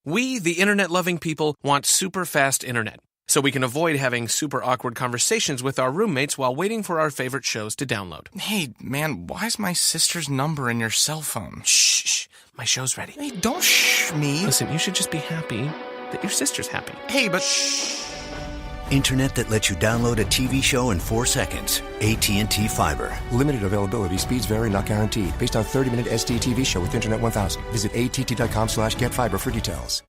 We, the internet-loving people, want super fast internet, so we can avoid having super awkward conversations with our roommates while waiting for our favorite shows to download. Hey, man, why is my sister's number in your cell phone? Shh, my show's ready. Hey, don't shh me. Listen, you should just be happy that your sister's happy. Hey, but shh. Internet that lets you download a TV show in 4 seconds. AT&T Fiber. Limited availability. Speeds vary, not guaranteed. Based on 30-minute SD TV show with Internet 1000. Visit att.com/getfiber for details.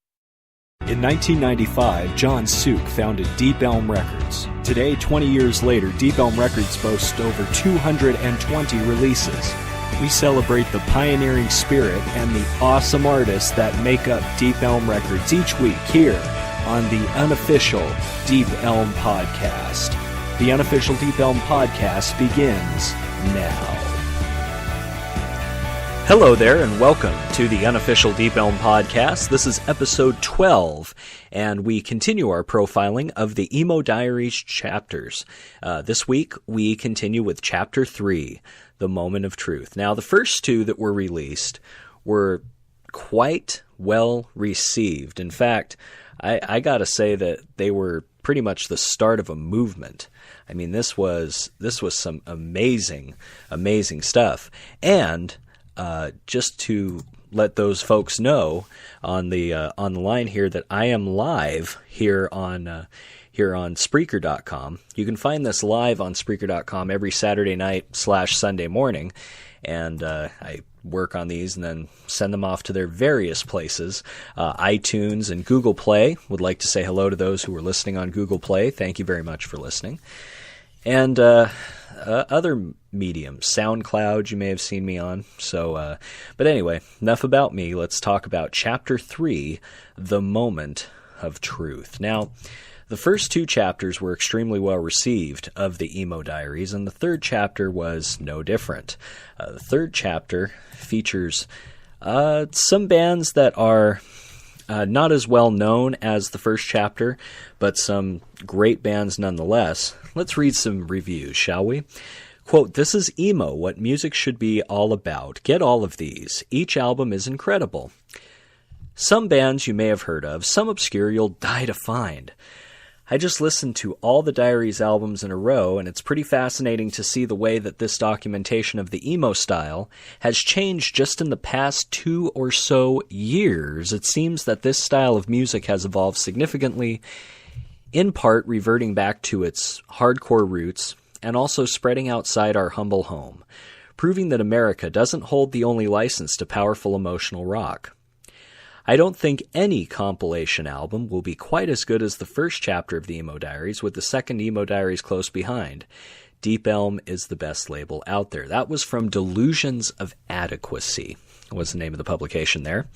In 1995, John Suk founded Deep Elm Records. Today, 20 years later, Deep Elm Records boasts over 220 releases. We celebrate the pioneering spirit and the awesome artists that make up Deep Elm Records each week here on the unofficial Deep Elm Podcast. The unofficial Deep Elm Podcast begins now. Hello there, and welcome to the unofficial Deep Elm Podcast. This is episode 12, and we continue our profiling of the Emo Diaries chapters. This week, we continue with Chapter 3, The Moment of Truth. Now, the first two that were released were quite well received. In fact, I gotta say that they were pretty much the start of a movement. I mean, this was some amazing stuff. And just to let those folks know on the line here that I am live here on Spreaker.com. You can find this live on Spreaker.com every Saturday night / Sunday morning, and I work on these and then send them off to their various places. iTunes and Google Play. Would like to say hello to those who are listening on Google Play. Thank you very much for listening. And other mediums. SoundCloud, you may have seen me on. So, but anyway, enough about me. Let's talk about Chapter 3, The Moment of Truth. Now, the first two chapters were extremely well received of the Emo Diaries, and the third chapter was no different. The third chapter features some bands that are not as well known as the first chapter, but some great bands nonetheless. Let's read some reviews, shall we? Quote, "This is emo, what music should be all about. Get all of these. Each album is incredible. Some bands you may have heard of, some obscure you'll die to find. I just listened to all the Diaries albums in a row, and it's pretty fascinating to see the way that this documentation of the emo style has changed just in the past 2 or so years. It seems that this style of music has evolved significantly, in part reverting back to its hardcore roots, and also spreading outside our humble home, proving that America doesn't hold the only license to powerful emotional rock. I don't think any compilation album will be quite as good as the first chapter of the Emo Diaries, with the second Emo Diaries close behind. Deep Elm is the best label out there." That was from Delusions of Adequacy, was the name of the publication there.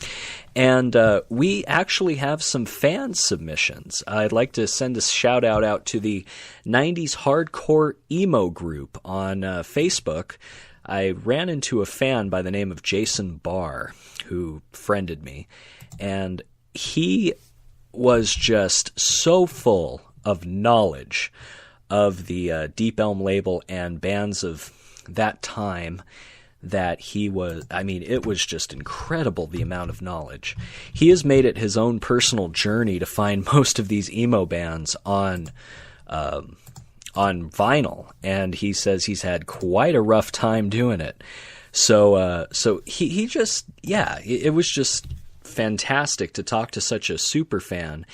And we actually have some fan submissions. I'd like to send a shout-out out to the 90s Hardcore Emo group on Facebook. I ran into a fan by the name of Jason Barr, who friended me, and he was just so full of knowledge of the Deep Elm label and bands of that time that it was just incredible, the amount of knowledge. He has made it his own personal journey to find most of these emo bands on vinyl, and he says he's had quite a rough time doing it. So he just, it was just fantastic to talk to such a super fan,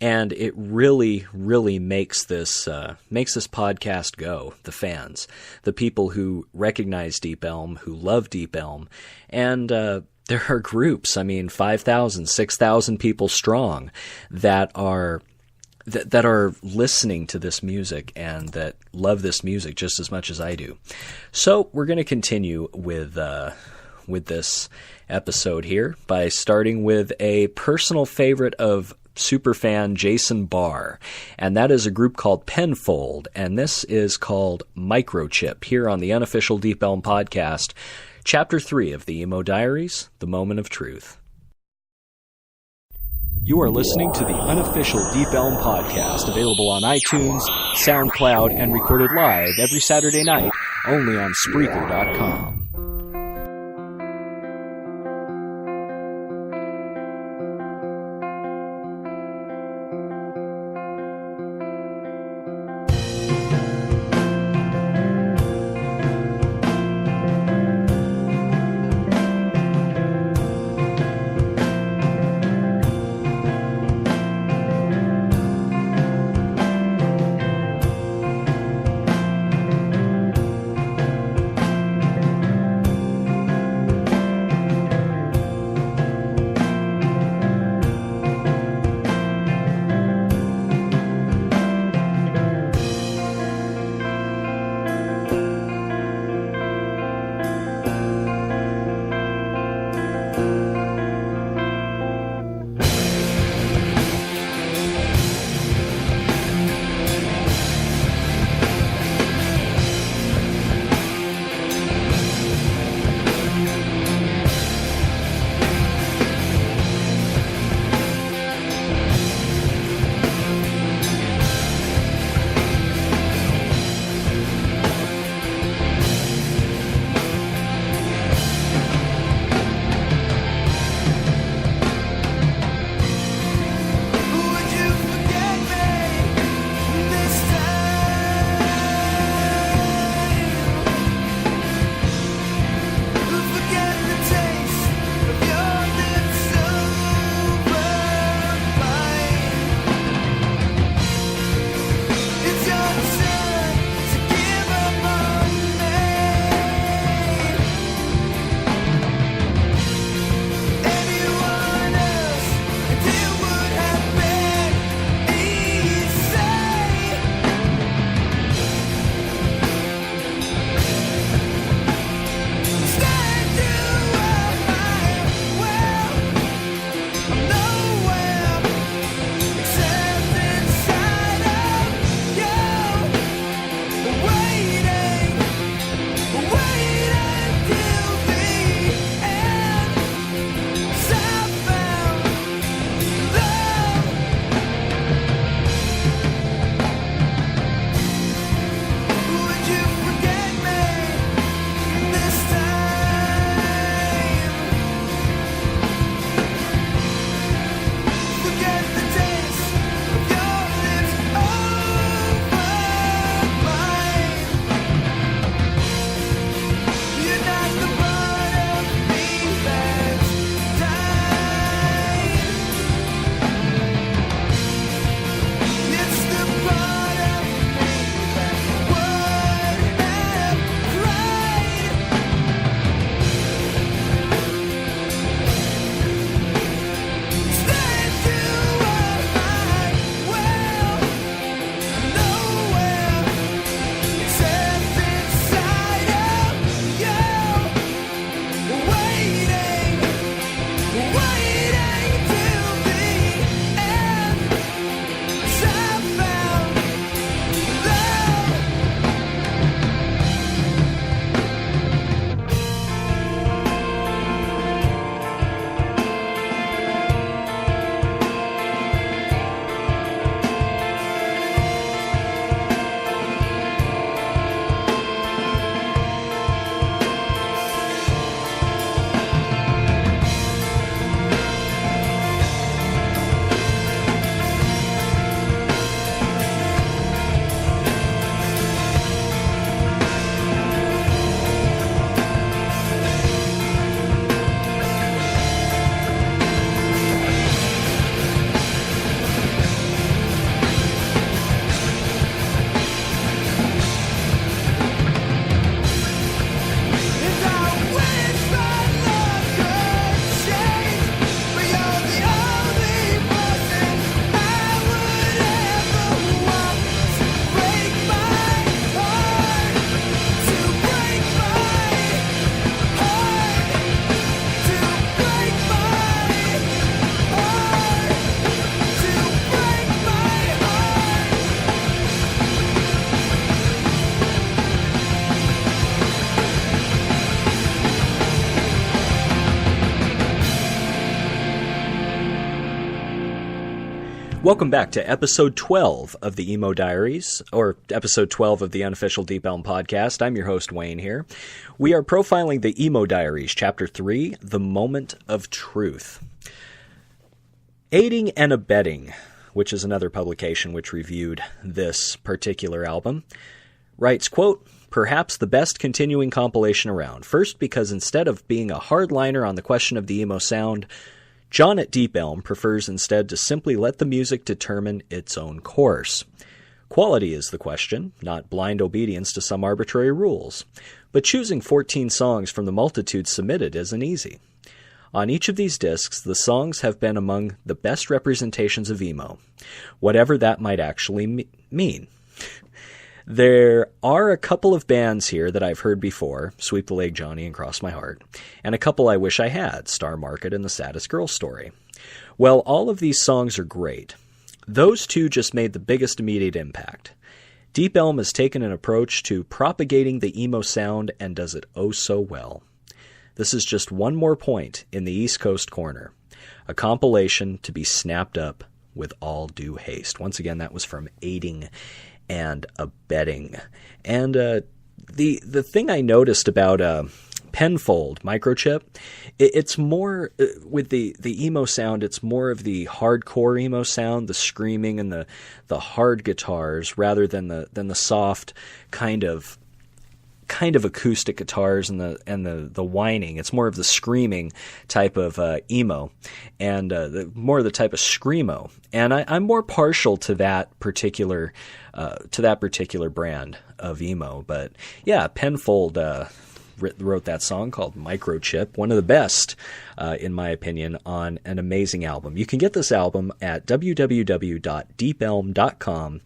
and it really, really makes this podcast go. The fans, the people who recognize Deep Elm, who love Deep Elm, and there are groups. 5,000, 6,000 people strong that are listening to this music and that love this music just as much as I do. So we're going to continue with this episode here by starting with a personal favorite of superfan Jason Barr, and that is a group called Penfold, and this is called Microchip here on the unofficial Deep Elm Podcast, Chapter 3 of the Emo Diaries, The Moment of Truth. You are listening to the unofficial Deep Elm Podcast, available on iTunes, SoundCloud, and recorded live every Saturday night, only on Spreaker.com. Welcome back to episode 12 of the Emo Diaries, or episode 12 of the Unofficial Deep Elm Podcast. I'm your host, Wayne, here. We are profiling the Emo Diaries, Chapter 3, The Moment of Truth. Aiding and Abetting, which is another publication which reviewed this particular album, writes, quote, "Perhaps the best continuing compilation around. First, because instead of being a hardliner on the question of the emo sound, John at Deep Elm prefers instead to simply let the music determine its own course. Quality is the question, not blind obedience to some arbitrary rules. But choosing 14 songs from the multitude submitted isn't easy. On each of these discs, the songs have been among the best representations of emo, whatever that might actually mean. There are a couple of bands here that I've heard before, Sweep the Leg Johnny and Cross My Heart, and a couple I wish I had, Star Market and The Saddest Girl Story. Well, all of these songs are great. Those two just made the biggest immediate impact. Deep Elm has taken an approach to propagating the emo sound and does it oh so well. This is just one more point in the East Coast corner, a compilation to be snapped up with all due haste." Once again, that was from Aiding and Abetting. And the thing I noticed about Penfold Microchip, it's more with the emo sound. It's more of the hardcore emo sound, the screaming and the hard guitars, rather than the soft kind of acoustic guitars and the whining. It's more of the screaming type of emo, and more of the type of screamo. And I'm more partial to that particular brand of emo. But yeah, Penfold wrote that song called Microchip, one of the best, in my opinion, on an amazing album. You can get this album at www.deepelm.com.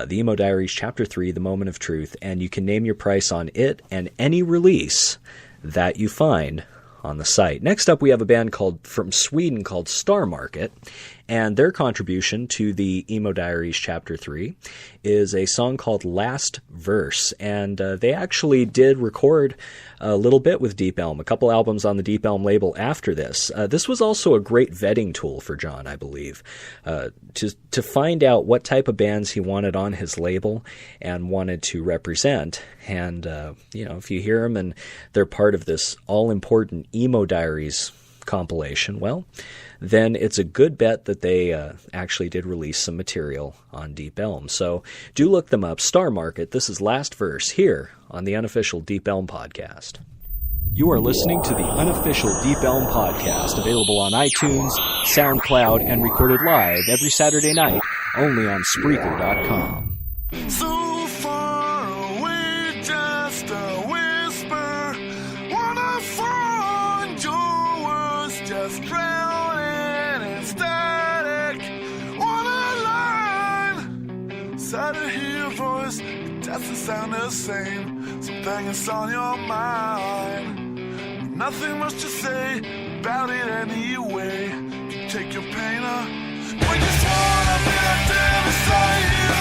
The Emo Diaries, Chapter 3, The Moment of Truth, and you can name your price on it and any release that you find on the site. Next up, we have a band from Sweden called Star Market, and their contribution to the Emo Diaries Chapter 3 is a song called Last Verse, and they actually did record a little bit with Deep Elm, a couple albums on the Deep Elm label after this. This was also a great vetting tool for John, I believe, to find out what type of bands he wanted on his label and wanted to represent. And, if you hear them and they're part of this all-important Emo Diaries compilation, well, then it's a good bet that they actually did release some material on Deep Elm. So do look them up. Star Market, this is Last Verse here on the Unofficial Deep Elm Podcast. You are listening to the Unofficial Deep Elm Podcast, available on iTunes, SoundCloud, and recorded live every Saturday night, only on Spreaker.com. So far away, just a whisper. Wanna find your words, just drowning in static. Wanna line, sad to hear your voice, it doesn't sound the same. Something is on your mind. Nothing much to say about it anyway. You take your pain up. We just wanna be there beside you.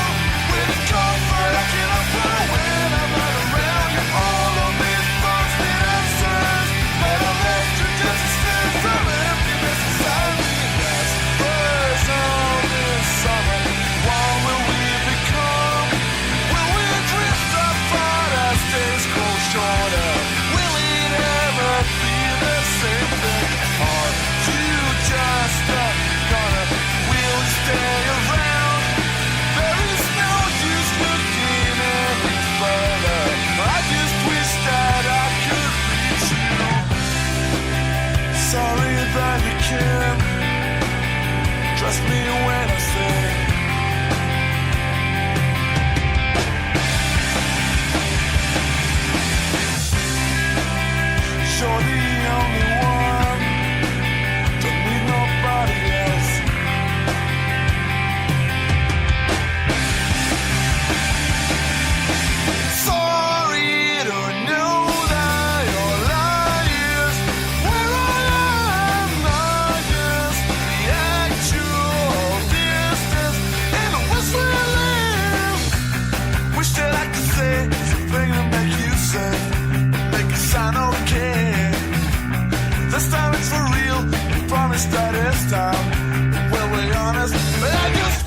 With the comfort I cannot find when I'm not around you. All of these thoughts need answers, but I left you just a sense of emptiness inside me. Last verse on this summer. What will we become? Will we drift apart as days grow shorter? Will it ever be the same thing? Are you just gonna, will you stay around? There is no use looking any further. I just wish that I could reach you. Sorry that you can't trust me when I say you're the only one, don't need nobody else. Sorry to know that you're liars. Where I am, not just the actual distance and the wish we live. Wish that I could say something to make you say, make it sound okay. This time it's for real, we promise that it's time. Will we honest? But I just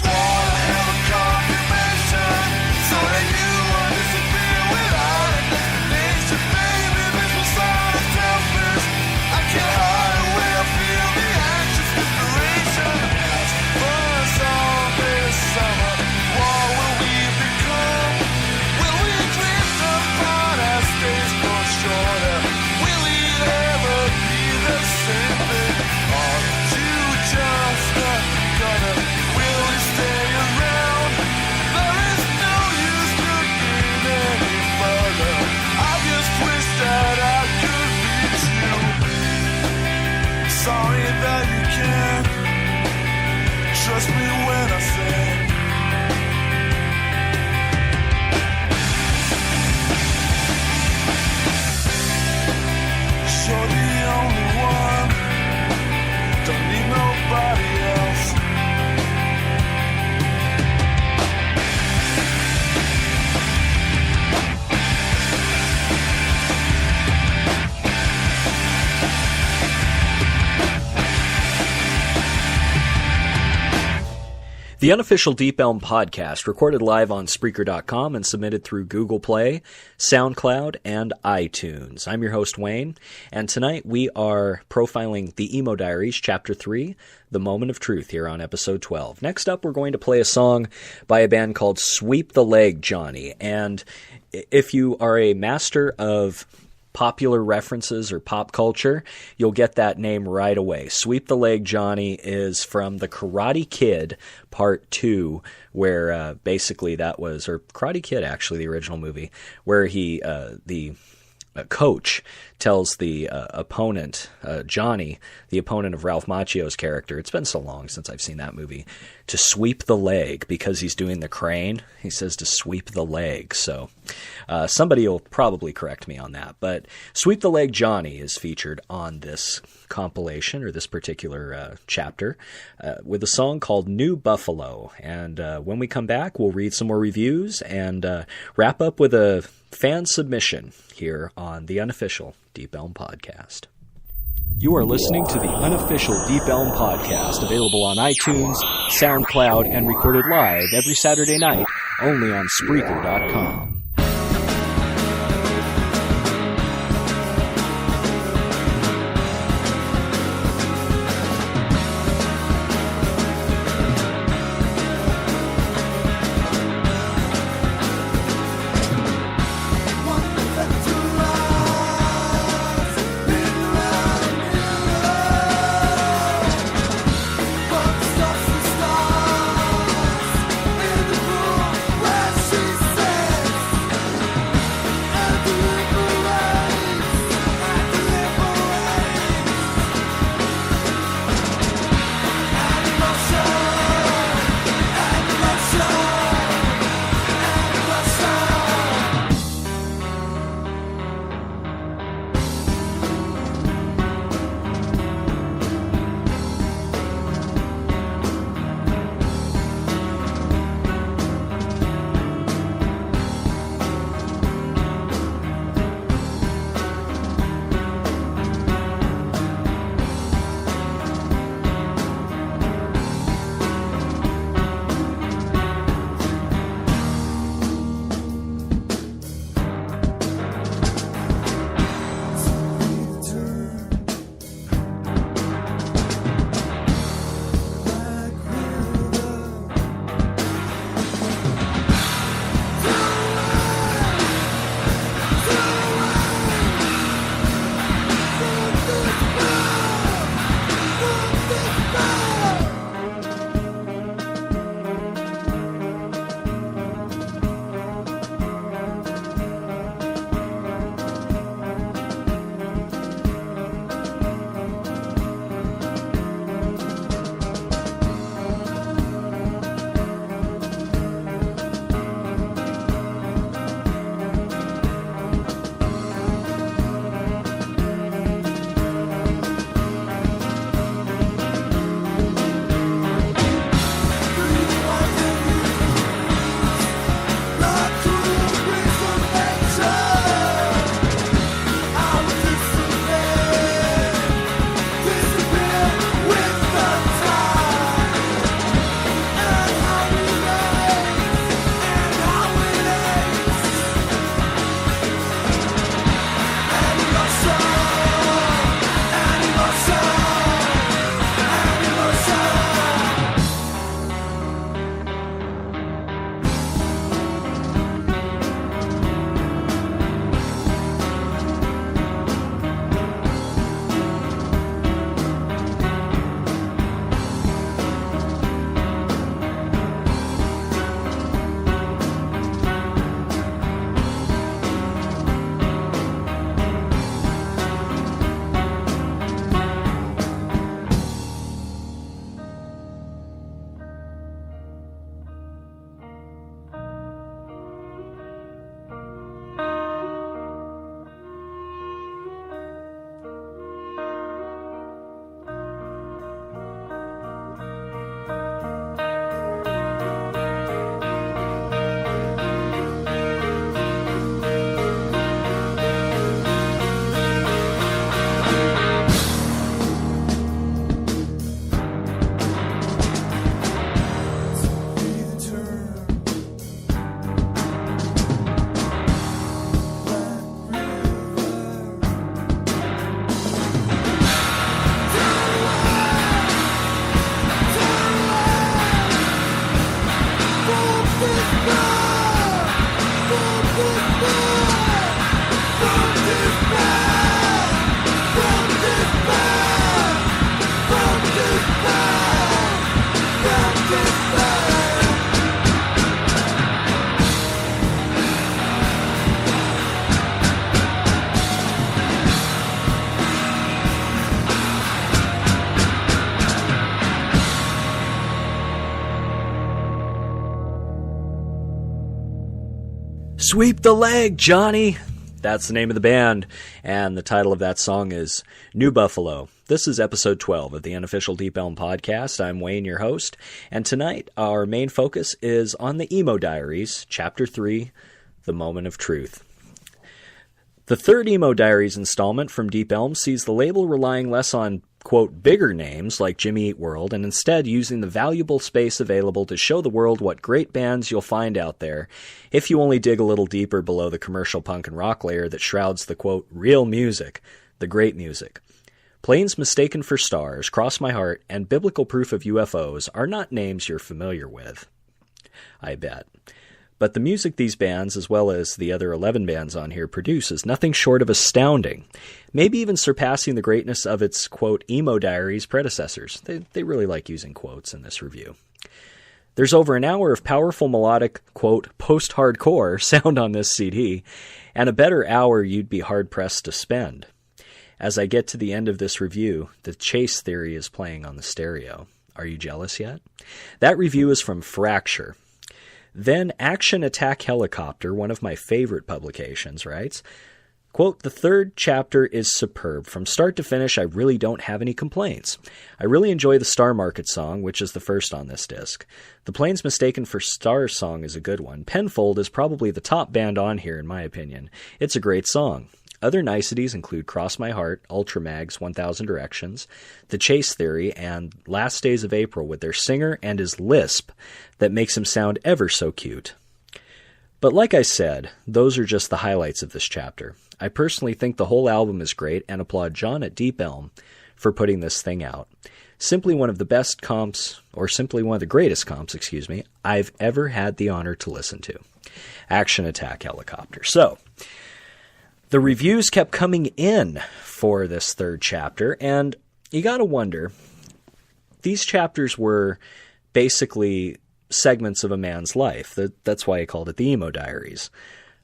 The Unofficial Deep Elm Podcast, recorded live on Spreaker.com and submitted through Google Play, SoundCloud, and iTunes. I'm your host, Wayne, and tonight we are profiling the Emo Diaries, Chapter 3, The Moment of Truth, here on Episode 12. Next up, we're going to play a song by a band called Sweep the Leg, Johnny, and if you are a master of popular references or pop culture, you'll get that name right away. Sweep the Leg Johnny is from The Karate Kid Part 2, where basically that was, or Karate Kid actually, the original movie, where the coach tells the opponent, Johnny, the opponent of Ralph Macchio's character, it's been so long since I've seen that movie, to sweep the leg because he's doing the crane. He says to sweep the leg. So somebody will probably correct me on that. But Sweep the Leg Johnny is featured on this compilation or this particular chapter with a song called New Buffalo. And when we come back, we'll read some more reviews and wrap up with a fan submission here on the Unofficial Deep Elm Podcast. You are listening to the Unofficial Deep Elm Podcast, available on iTunes, SoundCloud, and recorded live every Saturday night, only on Spreaker.com. Sweep the leg, Johnny! That's the name of the band, and the title of that song is New Buffalo. This is episode 12 of the Unofficial Deep Elm Podcast. I'm Wayne, your host, and tonight our main focus is on the Emo Diaries, Chapter 3, The Moment of Truth. The third Emo Diaries installment from Deep Elm sees the label relying less on, quote, bigger names like Jimmy Eat World, and instead using the valuable space available to show the world what great bands you'll find out there if you only dig a little deeper below the commercial punk and rock layer that shrouds the, quote, real music, the great music. Planes Mistaken for Stars, Cross My Heart, and Biblical Proof of UFOs are not names you're familiar with, I bet. But the music these bands, as well as the other 11 bands on here, produce is nothing short of astounding, maybe even surpassing the greatness of its, quote, Emo Diaries predecessors. They really like using quotes in this review. There's over an hour of powerful melodic, quote, post-hardcore sound on this CD, and a better hour you'd be hard-pressed to spend. As I get to the end of this review, the Chase Theory is playing on the stereo. Are you jealous yet? That review is from Fracture. Then Action Attack Helicopter, one of my favorite publications, writes, quote, the third chapter is superb. From start to finish, I really don't have any complaints. I really enjoy the Star Market song, which is the first on this disc. The Planes Mistaken for Stars song is a good one. Penfold is probably the top band on here, in my opinion. It's a great song. Other niceties include Cross My Heart, Ultramag's 1000 Directions, The Chase Theory, and Last Days of April with their singer and his lisp that makes him sound ever so cute. But like I said, those are just the highlights of this chapter. I personally think the whole album is great and applaud John at Deep Elm for putting this thing out. Simply one of the best comps, or simply one of the greatest comps, I've ever had the honor to listen to. Action Attack Helicopter. So, the reviews kept coming in for this third chapter, and you gotta wonder, these chapters were basically segments of a man's life. That's why I called it the Emo Diaries.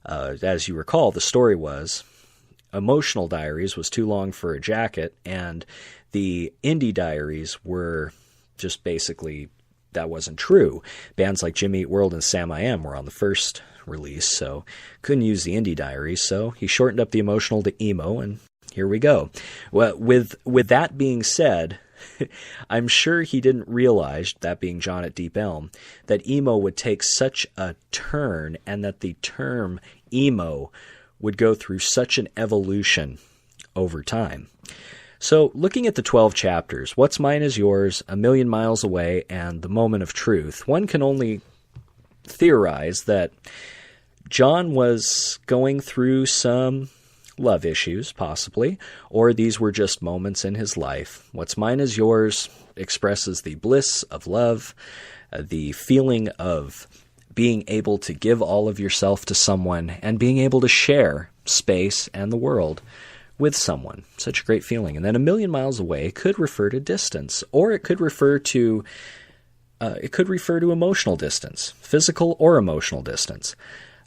As you recall, the story was Emotional Diaries was too long for a jacket, and the Indie Diaries were just basically, that wasn't true. Bands like Jimmy Eat World and Sam I Am were on the first release, so couldn't use the Indie Diaries, so he shortened up the Emotional to Emo, and here we go. Well, with that being said, I'm sure he didn't realize, that being John at Deep Elm, that emo would take such a turn and that the term emo would go through such an evolution over time. So, looking at the 12 chapters, What's Mine Is Yours, A Million Miles Away, and The Moment of Truth, one can only theorize that John was going through some love issues, possibly, or these were just moments in his life. What's Mine Is Yours expresses the bliss of love, the feeling of being able to give all of yourself to someone and being able to share space and the world with someone. Such a great feeling. And then A Million Miles Away could refer to distance, or it could refer to emotional distance, physical or emotional distance.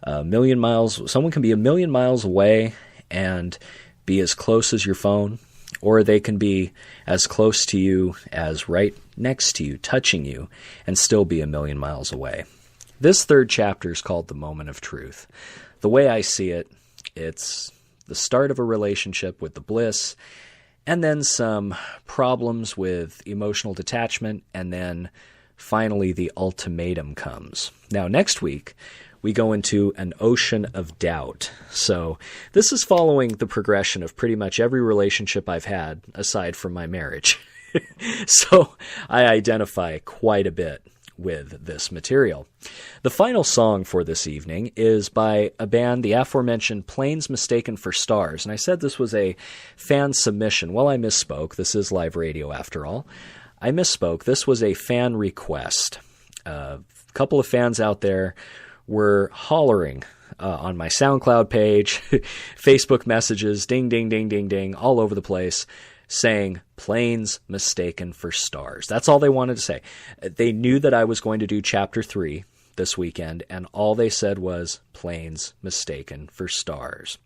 A million miles, someone can be a million miles away and be as close as your phone, or they can be as close to you as right next to you, touching you, and still be a million miles away. This third chapter is called The Moment of Truth. The way I see it, it's the start of a relationship with the bliss, and then some problems with emotional detachment, and then finally the ultimatum comes. Now, next week, we go into an ocean of doubt. So this is following the progression of pretty much every relationship I've had, aside from my marriage. So I identify quite a bit with this material. The final song for this evening is by a band, the aforementioned Planes Mistaken for Stars. And I said this was a fan submission. Well, I misspoke. This is live radio after all. I misspoke. This was a fan request. A couple of fans out there were hollering on my SoundCloud page, Facebook messages, ding, ding, ding, ding, ding, all over the place, saying, Planes Mistaken for Stars. That's all they wanted to say. They knew that I was going to do Chapter 3 this weekend, and all they said was, Planes Mistaken for Stars.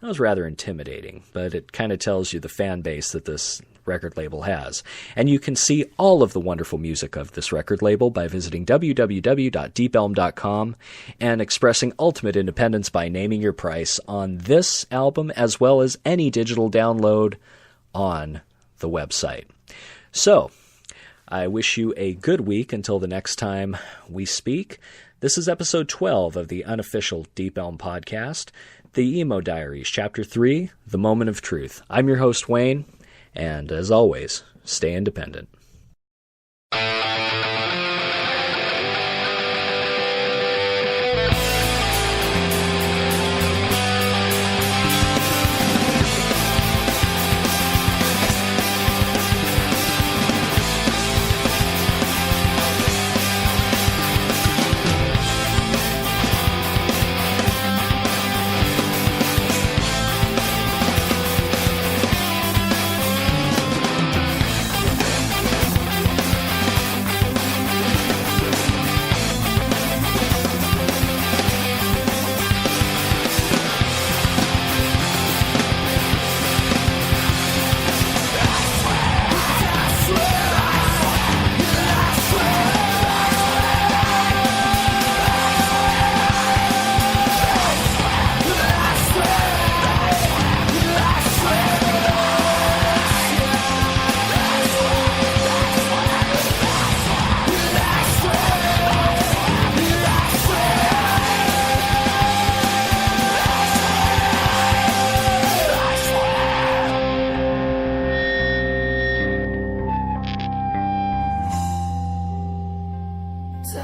That was rather intimidating, but it kind of tells you the fan base that this record label has. And you can see all of the wonderful music of this record label by visiting www.deepelm.com and expressing ultimate independence by naming your price on this album as well as any digital download on the website. So, I wish you a good week until the next time we speak. This is episode 12 of the unofficial Deep Elm podcast, The Emo Diaries, Chapter 3, The Moment of Truth. I'm your host, Wayne, and as always, stay independent.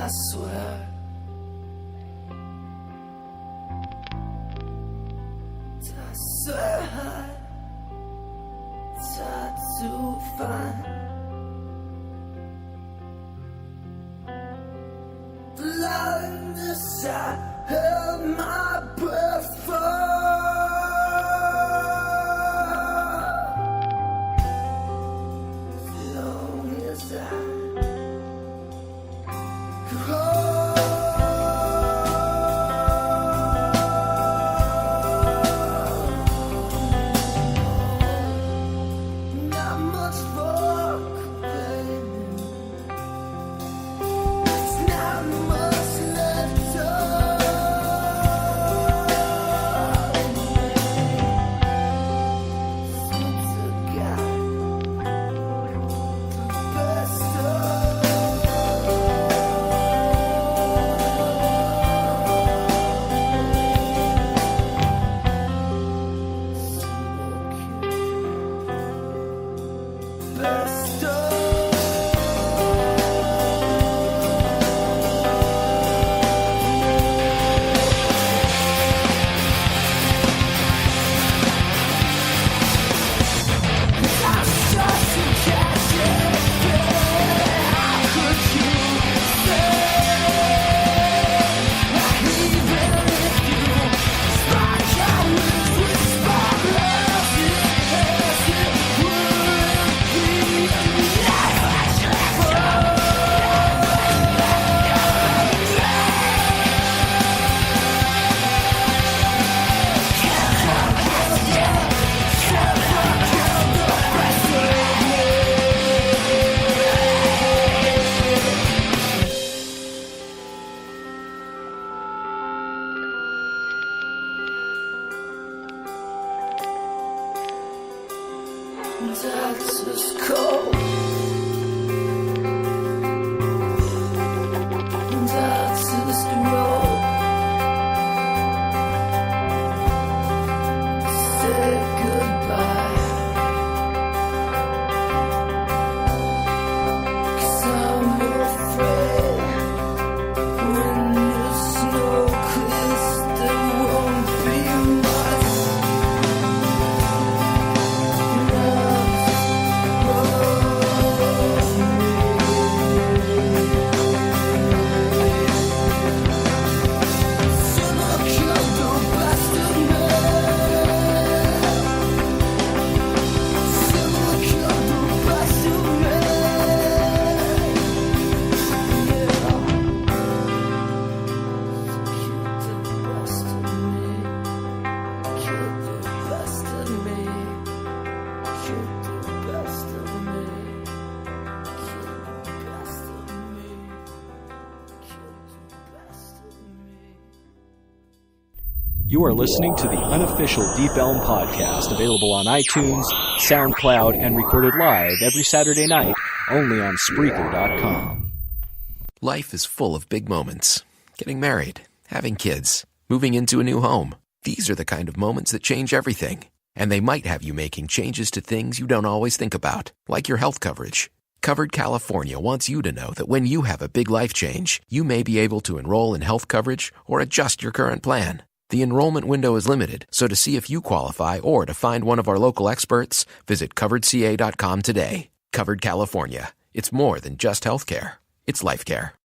I swear to find blindness. I held my breath for. As long as I You are listening to the unofficial Deep Elm podcast, available on iTunes, SoundCloud, and recorded live every Saturday night, only on Spreaker.com. Life is full of big moments. Getting married, having kids, moving into a new home. These are the kind of moments that change everything. And they might have you making changes to things you don't always think about, like your health coverage. Covered California wants you to know that when you have a big life change, you may be able to enroll in health coverage or adjust your current plan. The enrollment window is limited, so to see if you qualify or to find one of our local experts, visit coveredca.com today. Covered California. It's more than just healthcare. It's life care.